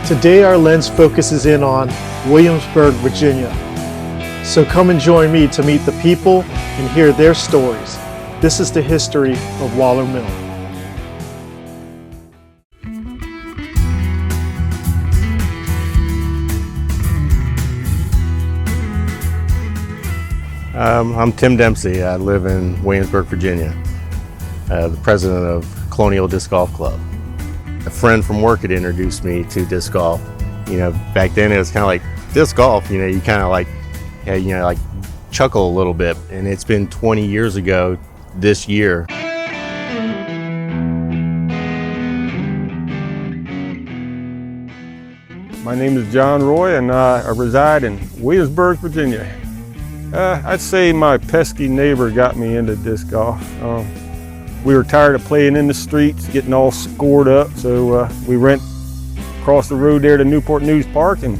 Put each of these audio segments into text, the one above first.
Today our lens focuses in on Williamsburg, Virginia. So come and join me to meet the people and hear their stories. This is the history of Waller Mill. I'm Tim Dempsey. I live in Williamsburg, Virginia, the president of Colonial Disc Golf Club. A friend from work had introduced me to disc golf. You know, back then it was kind of like disc golf, you know, you kind of like, like chuckle a little bit. And it's been 20 years ago this year. My name is John Roy and I reside in Williamsburg, Virginia. I'd say my pesky neighbor got me into disc golf. We were tired of playing in the streets, getting all scored up, so we went across the road there to Newport News Park, and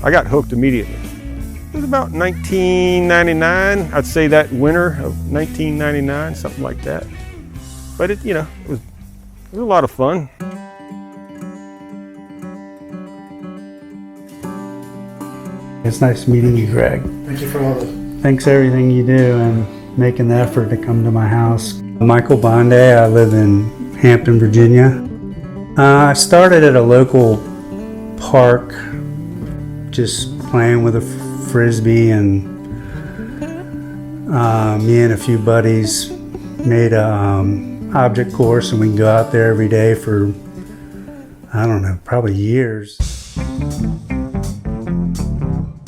I got hooked immediately. It was about 1999, I'd say that winter of 1999, something like that. But it was a lot of fun. It's nice meeting you, Greg. Thank you for all the... Thanks for everything you do and making the effort to come to my house. Michael Bonde, I live in Hampton, Virginia. I started at a local park, just playing with a frisbee, and me and a few buddies made a object course, and we go out there every day for, I don't know, probably years.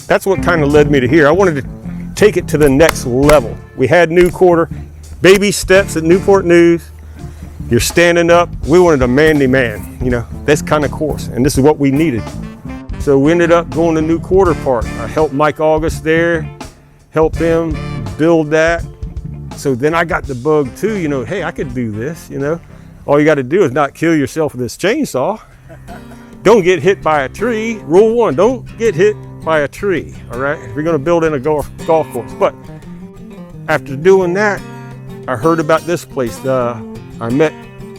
That's what kind of led me to here. I wanted to take it to the next level. We had New Quarter, baby steps at Newport News. You're standing up. We wanted a man-to-man, this kind of course, and this is what we needed. So we ended up going to New Quarter Park. I helped Mike August there, helped him build that. So then I got the bug too, hey, I could do this, All you got to do is not kill yourself with this chainsaw. Don't get hit by a tree. Rule 1, don't get hit by a tree, all right? If you're gonna build in a golf course. But after doing that, I heard about this place. I met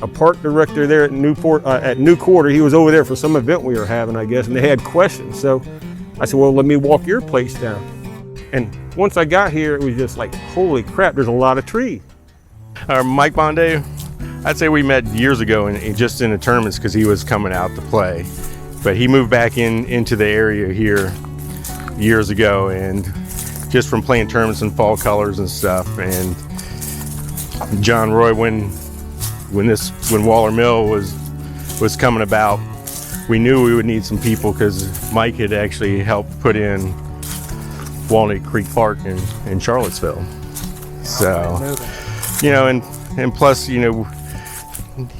a park director there at New Quarter. He was over there for some event we were having, I guess, and they had questions. So I said, well, let me walk your place down. And once I got here, it was just like, holy crap, there's a lot of trees. Mike Bonde, I'd say we met years ago and just in the tournaments because he was coming out to play. But he moved back into the area here years ago, and just from playing tournaments in fall colors and stuff. And John Roy, when Waller Mill was coming about, we knew we would need some people because Mike had actually helped put in Walnut Creek Park in Charlottesville. So, and plus,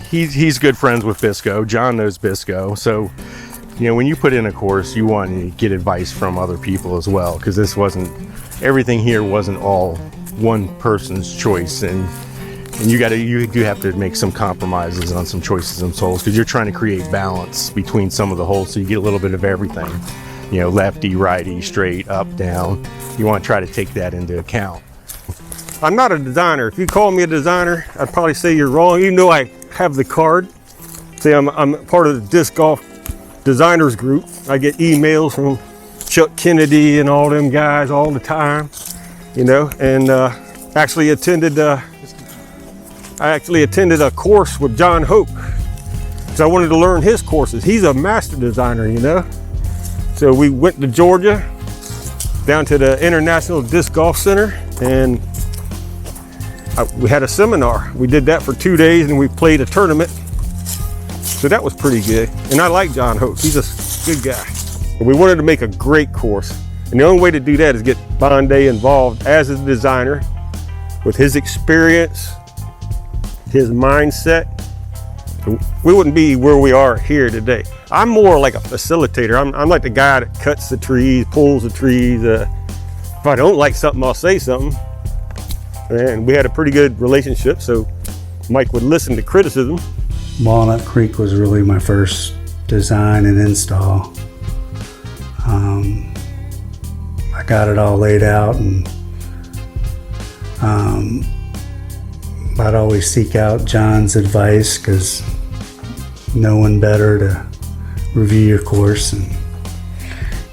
he's good friends with Bisco. John knows Bisco. So, when you put in a course, you want to get advice from other people as well, because everything here wasn't all one person's choice, and you do have to make some compromises on some choices and holes, because you're trying to create balance between some of the holes, so you get a little bit of everything. Lefty, righty, straight, up, down. You want to try to take that into account. I'm not a designer. If you call me a designer, I'd probably say you're wrong, even though I have the card. See, I'm part of the disc golf designers group. I get emails from Chuck Kennedy and all them guys all the time, and I actually attended a course with John Hope because I wanted to learn his courses. He's a master designer, So we went to Georgia, down to the International Disc Golf Center, and we had a seminar. We did that for 2 days, and we played a tournament. So that was pretty good. And I like John Hope. He's a good guy. We wanted to make a great course. And the only way to do that is get Bonde involved as a designer with his experience his mindset, we wouldn't be where we are here today. I'm more like a facilitator. I'm like the guy that cuts the trees, pulls the trees. If I don't like something, I'll say something. And we had a pretty good relationship, so Mike would listen to criticism. Walnut Creek was really my first design and install. I got it all laid out, and I'd always seek out John's advice because no one better to review your course, and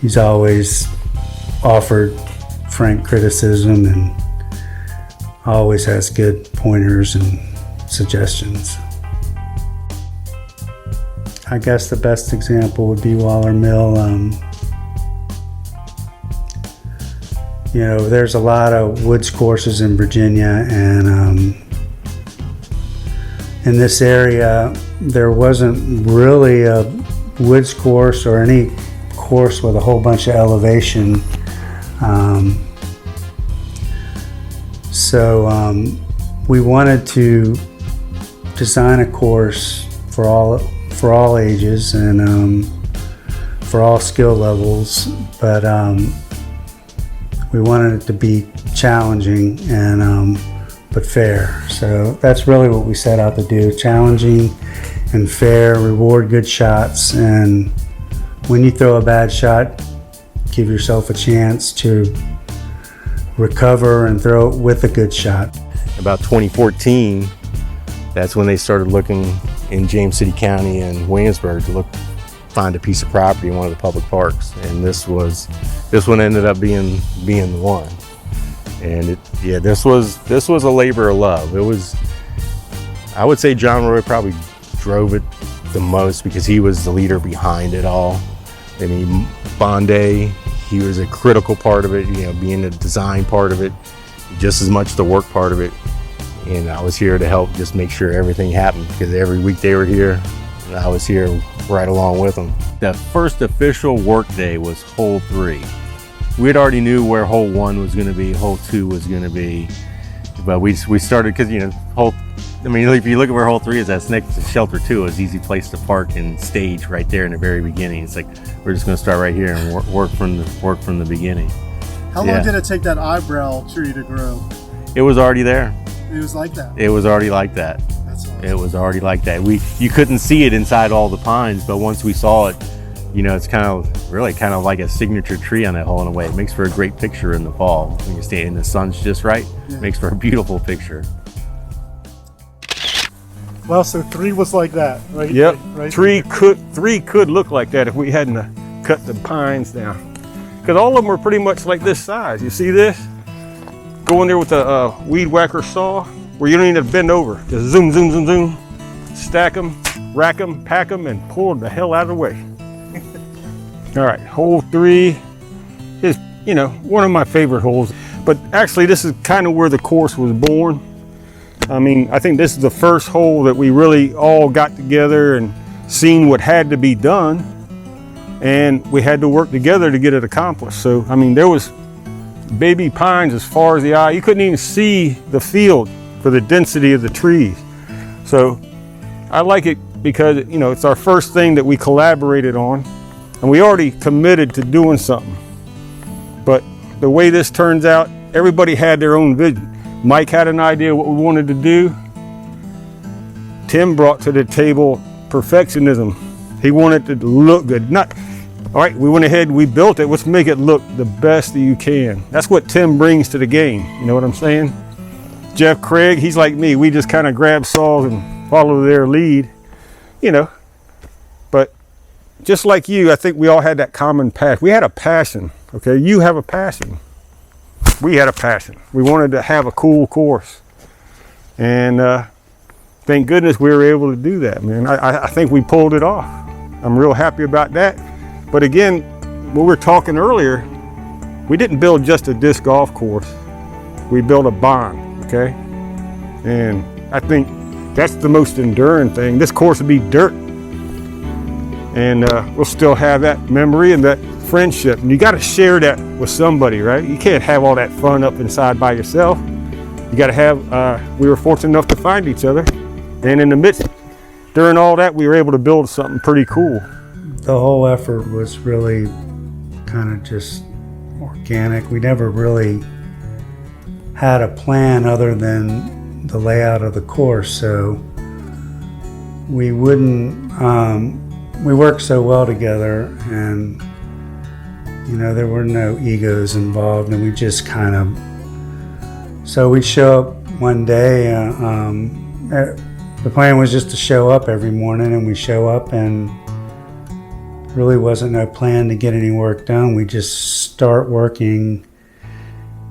he's always offered frank criticism and always has good pointers and suggestions. I guess the best example would be Waller Mill. You know, there's a lot of woods courses in Virginia, and in this area there wasn't really a woods course or any course with a whole bunch of elevation. So we wanted to design a course for all ages and for all skill levels, but we wanted it to be challenging and but fair. So that's really what we set out to do: challenging and fair, reward good shots, and when you throw a bad shot, give yourself a chance to recover and throw it with a good shot. About 2014, that's when they started looking in James City County and Williamsburg to find a piece of property in one of the public parks, and this one ended up being the one. And this was a labor of love. It was, I would say John Roy probably drove it the most because he was the leader behind it all. I mean, Bondi, he was a critical part of it, you know, being the design part of it, just as much the work part of it. And I was here to help just make sure everything happened, because every week they were here and I was here right along with them. The first official work day was hole 3. We had already knew where hole 1 was going to be, hole 2 was going to be, but we started, because, you know, if you look at where hole 3 is, that's next to shelter 2. It was an easy place to park and stage right there in the very beginning. It's like, we're just going to start right here and work from the beginning. How long did it take that eyebrow tree to grow? It was already there. It was like that? It was already like that. That's awesome. It was already like that. You couldn't see it inside all the pines, but once we saw it, you know, it's kind of like a signature tree on that hole in a way. It makes for a great picture in the fall when you stay and the sun's just right. Yeah. It makes for a beautiful picture. Well, so 3 was like that, right? Yep. Right? 3 could look like that if we hadn't cut the pines down, because all of them were pretty much like this size. You see this? Go in there with a weed whacker saw where you don't even have to bend over. Just zoom, zoom, zoom, zoom. Stack them, rack them, pack them, and pull the hell out of the way. All right, hole 3 is, you know, one of my favorite holes. But actually, this is kind of where the course was born. I mean, I think this is the first hole that we really all got together and seen what had to be done. And we had to work together to get it accomplished. So, I mean, there was baby pines as far as the eye. You couldn't even see the field for the density of the trees. So I like it because, you know, it's our first thing that we collaborated on, and we already committed to doing something. But the way this turns out, everybody had their own vision. Mike had an idea what we wanted to do. Tim brought to the table perfectionism. He wanted it to look good. All right, we went ahead, we built it, let's make it look the best that you can. That's what Tim brings to the game, you know what I'm saying? Jeff Craig, he's like me, we just kind of grab saws and follow their lead, you know. But just like you, I think we all had that common passion. We had a passion, okay? You have a passion. We had a passion. We wanted to have a cool course. And thank goodness we were able to do that, man. I think we pulled it off. I'm real happy about that. But again, when we were talking earlier, we didn't build just a disc golf course. We built a bond, okay? And I think that's the most enduring thing. This course will be dirt. And we'll still have that memory and that friendship. And you got to share that with somebody, right? You can't have all that fun up inside by yourself. You got to have, we were fortunate enough to find each other. And in the midst, during all that, we were able to build something pretty cool. The whole effort was really kind of just organic. We never really had a plan other than the layout of the course, so we wouldn't, we worked so well together, and you know, there were no egos involved, and we just kind of, so we'd show up one day, the plan was just to show up every morning, and we show up, and really wasn't no plan to get any work done. We just start working,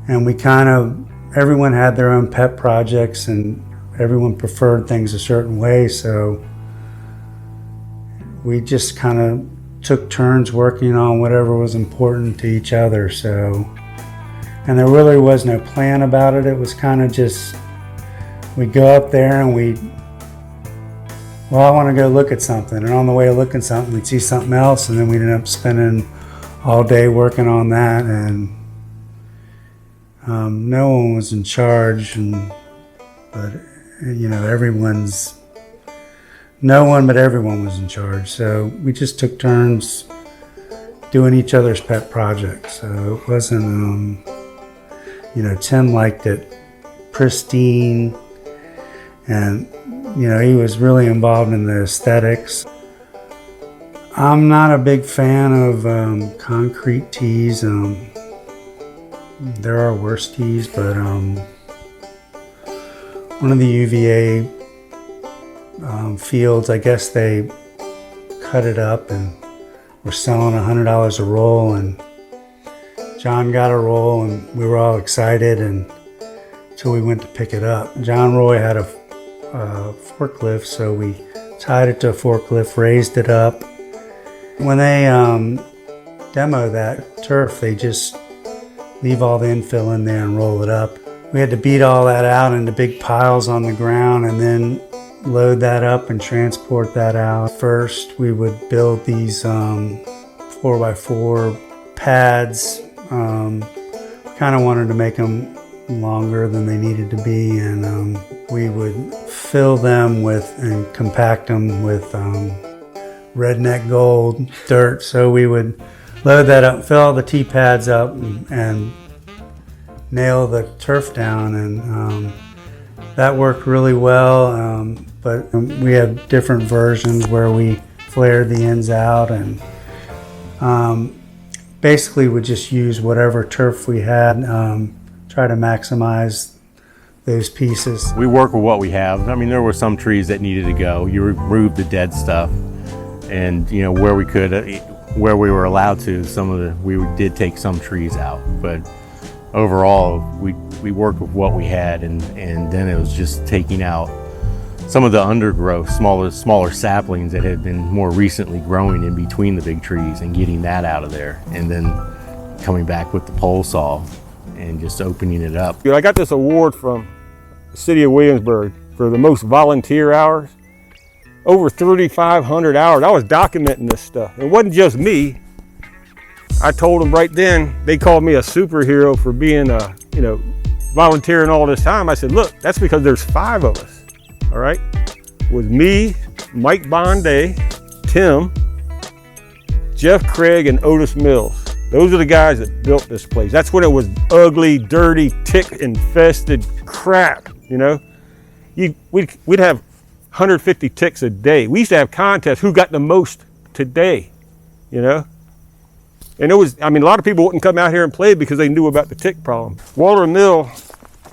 and we kind of, everyone had their own pet projects, and everyone preferred things a certain way, so we just kind of took turns working on whatever was important to each other. So, and there really was no plan about it. It was kind of just, we'd go up there and well, I want to go look at something, and on the way to looking at something, we'd see something else, and then we'd end up spending all day working on that, and no one was in charge, but you know, no one but everyone was in charge. So we just took turns doing each other's pet projects. So it wasn't, you know, Tim liked it pristine, and you know, he was really involved in the aesthetics. I'm not a big fan of concrete tees. There are worse tees, but one of the UVA fields, I guess they cut it up and were selling $100 a roll, and John got a roll, and we were all excited until we went to pick it up. John Roy had a forklift, so we tied it to a forklift, raised it up. When they demo that turf, they just leave all the infill in there and roll it up. We had to beat all that out into big piles on the ground and then load that up and transport that out. First, we would build these 4x4 pads. Kind of wanted to make them longer than they needed to be, and we would fill them with and compact them with redneck gold dirt. So we would load that up, fill all the T-pads up, and nail the turf down, and that worked really well. But we have different versions where we flared the ends out, and basically would just use whatever turf we had, try to maximize those pieces. We work with what we have. I mean, there were some trees that needed to go. You remove the dead stuff, and you know, where we could, where we were allowed to, we did take some trees out. But overall, we worked with what we had, and then it was just taking out some of the undergrowth, smaller saplings that had been more recently growing in between the big trees, and getting that out of there, and then coming back with the pole saw and just opening it up. I got this award from the city of Williamsburg for the most volunteer hours. Over 3,500 hours. I was documenting this stuff. It wasn't just me. I told them right then, they called me a superhero for being volunteering all this time. I said, look, that's because there's 5 of us, all right? With me, Mike Bonday, Tim, Jeff Craig, and Otis Mills. Those are the guys that built this place. That's when it was ugly, dirty, tick-infested crap, you know? We'd have 150 ticks a day. We used to have contests, who got the most today, you know? And it was, I mean, a lot of people wouldn't come out here and play because they knew about the tick problem. Walter Mill,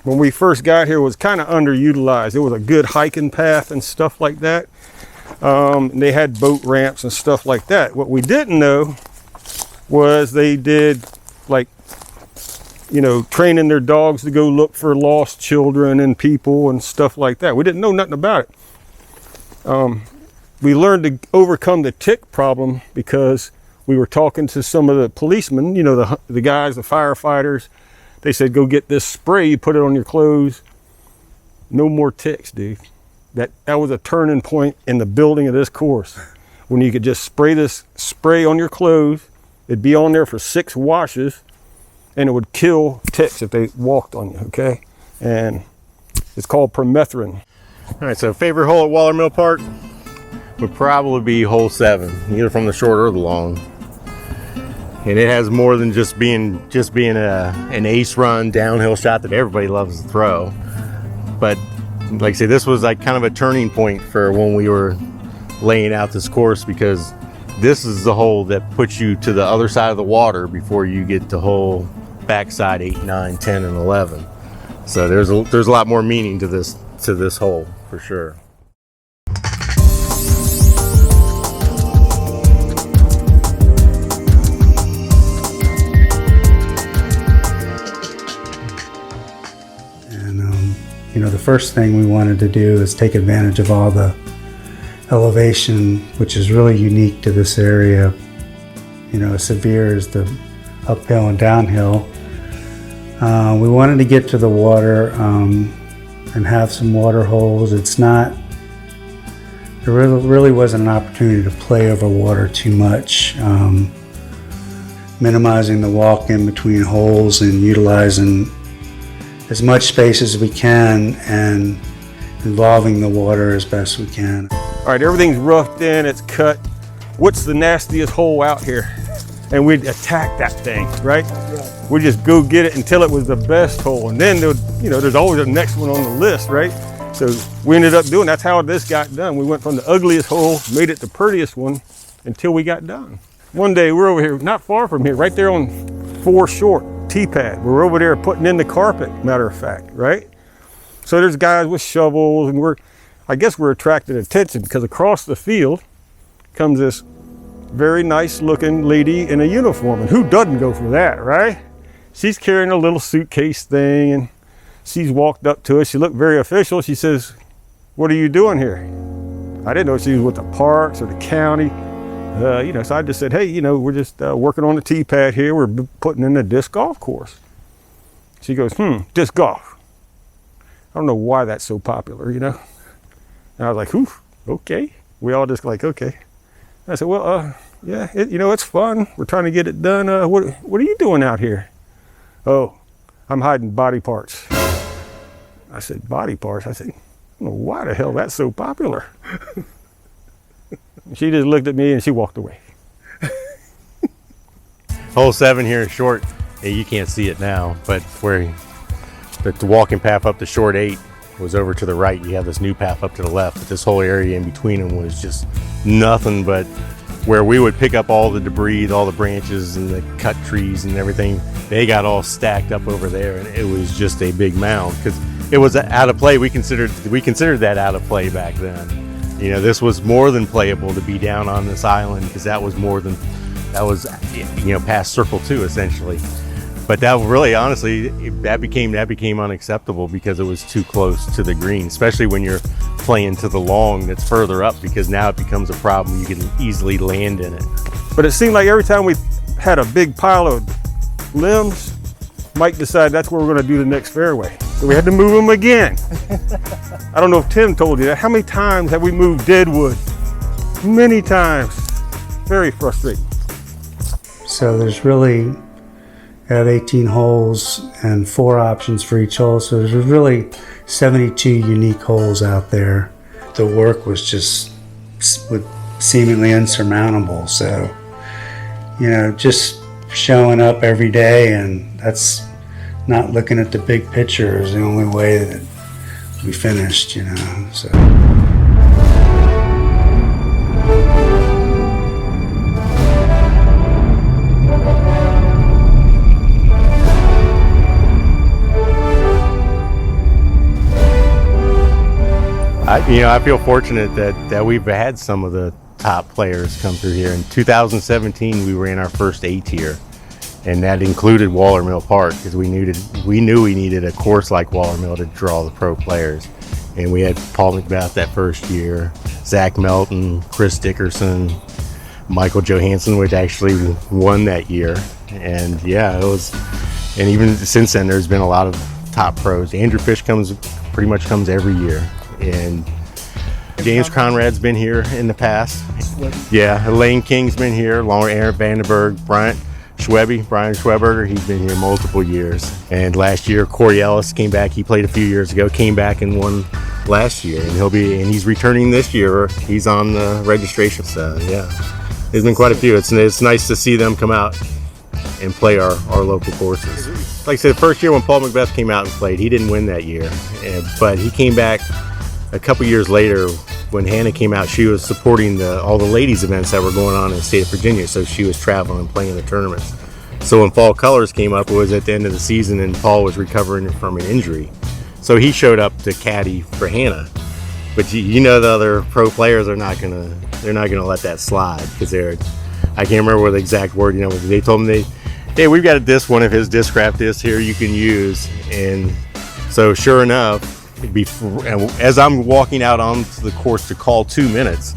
when we first got here, was kind of underutilized. It was a good hiking path and stuff like that. They had boat ramps and stuff like that. What we didn't know was they did, like, you know, training their dogs to go look for lost children and people and stuff like that. We didn't know nothing about it. We learned to overcome the tick problem because we were talking to some of the policemen, you know, the guys, the firefighters. They said, go get this spray, you put it on your clothes. No more ticks, dude. That was a turning point in the building of this course. When you could just spray this spray on your clothes, it'd be on there for 6 washes, and it would kill ticks if they walked on you, okay? And it's called permethrin. All right, so favorite hole at Waller Mill Park would probably be hole 7, either from the short or the long. And it has more than just being an ace run downhill shot that everybody loves to throw. But like I say, this was like kind of a turning point for when we were laying out this course, because this is the hole that puts you to the other side of the water before you get to hole backside 8, 9, 10, and 11. So there's a lot more meaning to this hole for sure. And the first thing we wanted to do is take advantage of all the elevation, which is really unique to this area. As severe as the uphill and downhill. We wanted to get to the water and have some water holes. There really wasn't an opportunity to play over water too much. Minimizing the walk in between holes and utilizing as much space as we can and involving the water as best we can. All right, everything's roughed in, it's cut. What's the nastiest hole out here? And we'd attack that thing, right? We'd just go get it until it was the best hole. And then there's always a next one on the list, right? So we ended up doing, that's how this got done. We went from the ugliest hole, made it the prettiest one until we got done. One day we're over here, not far from here, right there on 4 short, T-pad. We're over there putting in the carpet, matter of fact, right? So there's guys with shovels, and I guess we're attracting attention because across the field comes this very nice looking lady in a uniform, and who doesn't go for that, right? She's carrying a little suitcase thing, and she's walked up to us. She looked very official. She says, "What are you doing here?" I didn't know she was with the parks or the county. So I just said, "Hey, we're just working on the tee pad here. We're putting in a disc golf course." She goes, "Disc golf. I don't know why that's so popular, And I was like, "Ooh, okay." We all just like, okay. I said, "Well, yeah, it's fun. We're trying to get it done. What are you doing out here?" "Oh, I'm hiding body parts." I said, "Body parts?" I said, "I don't know why the hell that's so popular." She just looked at me and she walked away. Hole 7 here is short. Yeah, you can't see it now, but where the walking path up to short 8 was over to the right. You have this new path up to the left, but this whole area in between them was just nothing but where we would pick up all the debris, all the branches and the cut trees and everything. They got all stacked up over there, and it was just a big mound because it was out of play. We considered that out of play back then. This was more than playable to be down on this island, because that was past circle 2 essentially. But that really, honestly, that became unacceptable because it was too close to the green, especially when you're playing to the long that's further up, because now it becomes a problem. You can easily land in it. But it seemed like every time we had a big pile of limbs, Mike decided that's where we're going to do the next fairway. So we had to move them again. I don't know if Tim told you that. How many times have we moved dead wood? Many times. Very frustrating. So there's really have 18 holes and 4 options for each hole. So there's really 72 unique holes out there. The work was just seemingly insurmountable. So, just showing up every day, and that's not looking at the big picture is the only way that we finished, so. I feel fortunate that we've had some of the top players come through here. In 2017, we were in our first A tier, and that included Waller Mill Park, because we knew we needed a course like Waller Mill to draw the pro players. And we had Paul McBeth that first year, Zach Melton, Chris Dickerson, Michael Johansson, which actually won that year. And yeah, and even since then, there's been a lot of top pros. Andrew Fish pretty much comes every year. And James Conrad's been here in the past. Yeah, Lane King's been here, Aaron Vandenberg, Brian Schweberger, he's been here multiple years. And last year, Corey Ellis came back. He played a few years ago, came back and won last year, and he's returning this year. He's on the registration. So yeah, there's been quite a few. It's nice to see them come out and play our local courses. Like I said, the first year when Paul Macbeth came out and played, he didn't win that year, but he came back a couple years later. When Hannah came out, she was supporting all the ladies events that were going on in the state of Virginia, so she was traveling and playing the tournaments. So when Fall Colors came up, it was at the end of the season, and Paul was recovering from an injury. So he showed up to caddy for Hannah. But you know the other pro players are not gonna let that slide, because I can't remember what the exact word, they told him hey, we've got one of his disc-craft discs here you can use. And so sure enough, as I'm walking out onto the course to call 2 minutes,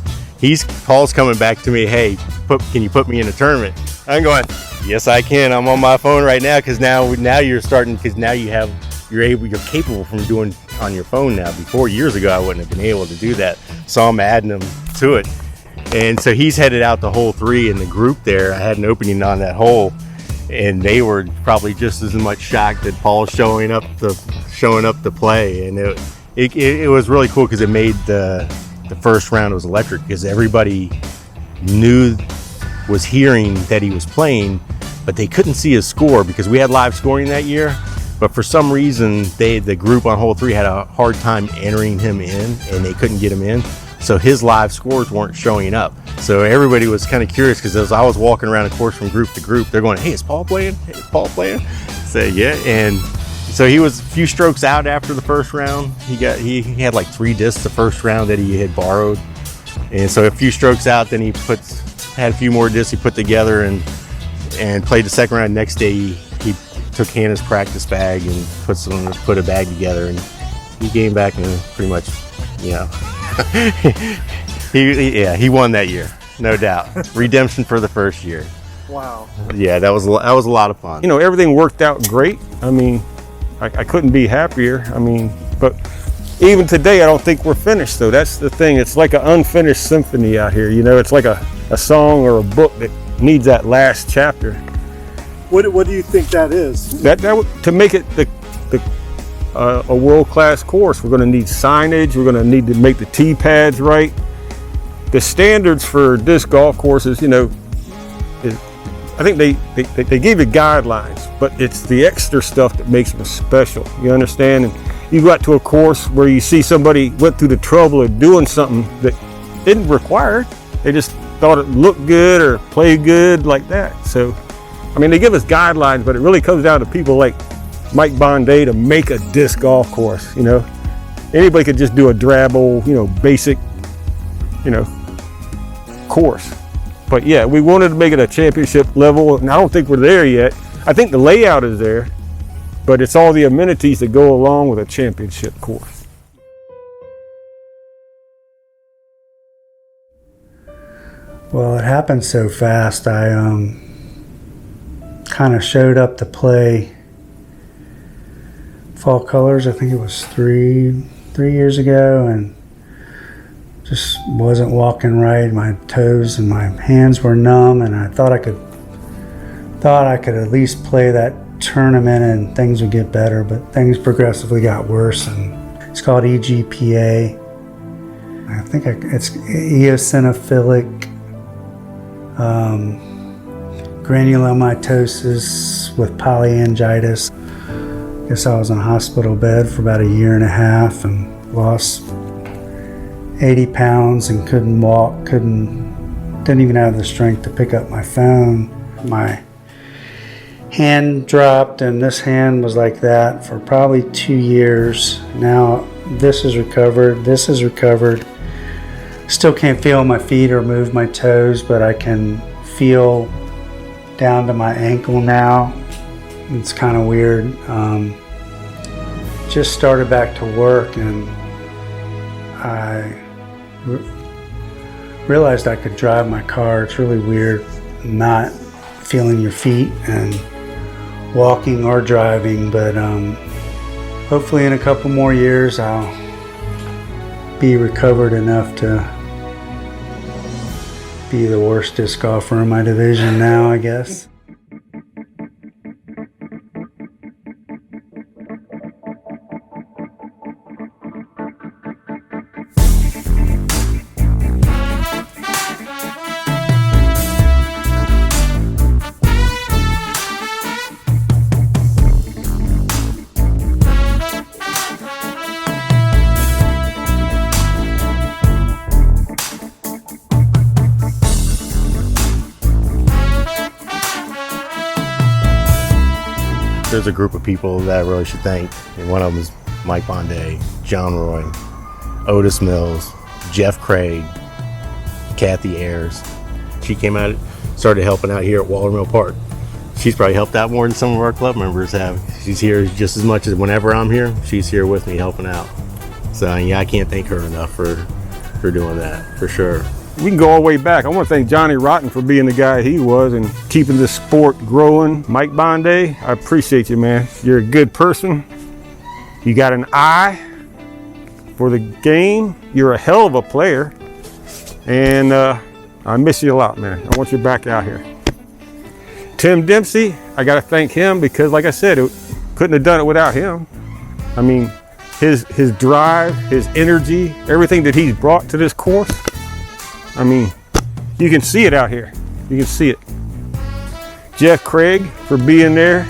Paul's coming back to me, hey, can you put me in a tournament? I'm going, yes, I can. I'm on my phone right now, because now you're starting, because now you're capable from doing on your phone now. Before, years ago, I wouldn't have been able to do that. So I'm adding him to it. And so he's headed out the hole 3 in the group there. I had an opening on that hole, and they were probably just as much shocked that Paul's showing up to play. And it was really cool, because it made the first round was electric, because everybody was hearing that he was playing, but they couldn't see his score, because we had live scoring that year. But for some reason, the group on hole 3 had a hard time entering him in, and they couldn't get him in. So his live scores weren't showing up. So everybody was kind of curious, because as I was walking around the course from group to group, they're going, hey, is Paul playing? Hey, is Paul playing? So yeah, and so he was a few strokes out after the first round. He had like 3 discs the first round that he had borrowed. And so a few strokes out, then he had a few more discs he put together and played the second round. Next day, he took Hannah's practice bag and put a bag together, and he came back and pretty much, he won that year, no doubt. Redemption for the first year. Wow. Yeah, that was a lot of fun. Everything worked out great. I mean, I couldn't be happier. I mean, but even today, I don't think we're finished, though. That's the thing. It's like an unfinished symphony out here. It's like a song or a book that needs that last chapter. What do you think that is? That to make it a world-class course, we're going to need signage. We're going to need to make the tee pads right. The standards for disc golf courses, I think they give you guidelines, but it's the extra stuff that makes them special. You understand? And you go out to a course where you see somebody went through the trouble of doing something that isn't required. They just thought it looked good or played good like that. So, I mean, they give us guidelines, but it really comes down to people like Mike Bonday to make a disc golf course. Anybody could just do a drab old, basic, course. But yeah, we wanted to make it a championship level, and I don't think we're there yet. I think the layout is there, but it's all the amenities that go along with a championship course. Well, it happened so fast. I kind of showed up to play Fall Colors, I think it was three years ago, and just wasn't walking right. My toes and my hands were numb, and I thought I could at least play that tournament and things would get better, but things progressively got worse. And it's called EGPA. I think it's eosinophilic granulomatosis with polyangiitis. I guess I was in a hospital bed for about 1.5 years and lost 80 pounds and couldn't walk, didn't even have the strength to pick up my phone. My hand dropped, and this hand was like that for probably 2 years. Now this is recovered, Still can't feel my feet or move my toes, but I can feel down to my ankle now. It's kind of weird. Just started back to work, and I realized I could drive my car. It's really weird not feeling your feet and walking or driving, but hopefully in a couple more years I'll be recovered enough to be the worst disc golfer in my division now, I guess. there's a group of people that I really should thank, and one of them is Mike Bonday, John Roy, Otis Mills, Jeff Craig, Kathy Ayers. She came out, started helping out here at Wallermill Park. She's probably helped out more than some of our club members have. She's here just as much as whenever I'm here, she's here with me helping out. So yeah, I can't thank her enough for doing that, for sure. We can go all the way back. I want to thank Johnny Rotten for being the guy he was and keeping this sport growing. Mike Bonday, I appreciate you, man. You're a good person. You got an eye for the game. You're a hell of a player. And I miss you a lot, man. I want you back out here. Tim Dempsey, I got to thank him because, like I said, couldn't have done it without him. I mean, his drive, his energy, everything that he's brought to this course. I mean, you can see it out here. You can see it. Jeff Craig for being there,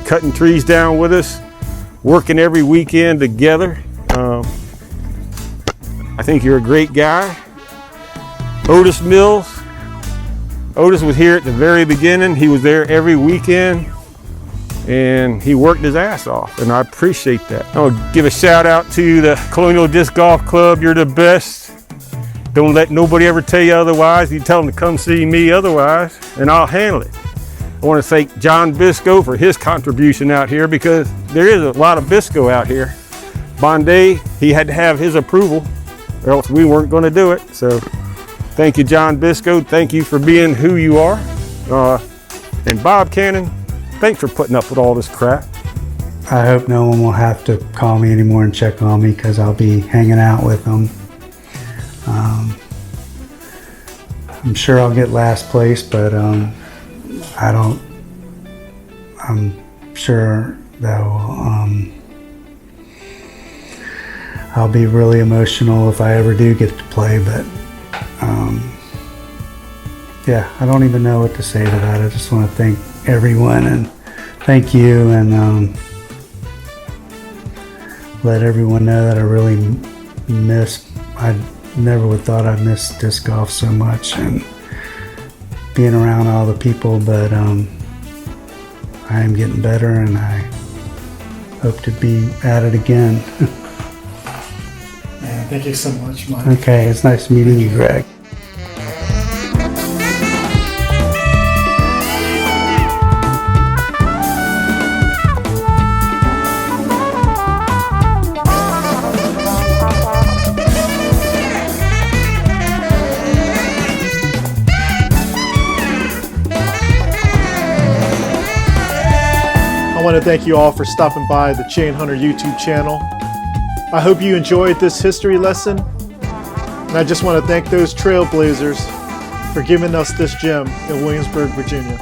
cutting trees down with us, working every weekend together. I think you're a great guy. Otis Mills. Otis was here at the very beginning. He was there every weekend and he worked his ass off, and I appreciate that. I want to give a shout out to the Colonial Disc Golf Club. You're the best. Don't let nobody ever tell you otherwise. You tell them to come see me otherwise, and I'll handle it. I want to thank John Bisco for his contribution out here because there is a lot of Bisco out here. Bonday, he had to have his approval or else we weren't going to do it. So thank you, John Bisco. Thank you for being who you are. And Bob Cannon, thanks for putting up with all this crap. I hope no one will have to call me anymore and check on me because I'll be hanging out with them. I'm sure I'll get last place, but I'm sure that I'll be really emotional if I ever do get to play, but yeah, I don't even know what to say to that. I just want to thank everyone and thank you, and let everyone know that I really I never would thought I'd miss disc golf so much and being around all the people, but I am getting better and I hope to be at it again. Man, thank you so much, Mike. Okay, it's nice meeting you, Greg. I want to thank you all for stopping by the Chain Hunter YouTube channel. I hope you enjoyed this history lesson, and I just want to thank those trailblazers for giving us this gem in Williamsburg, Virginia.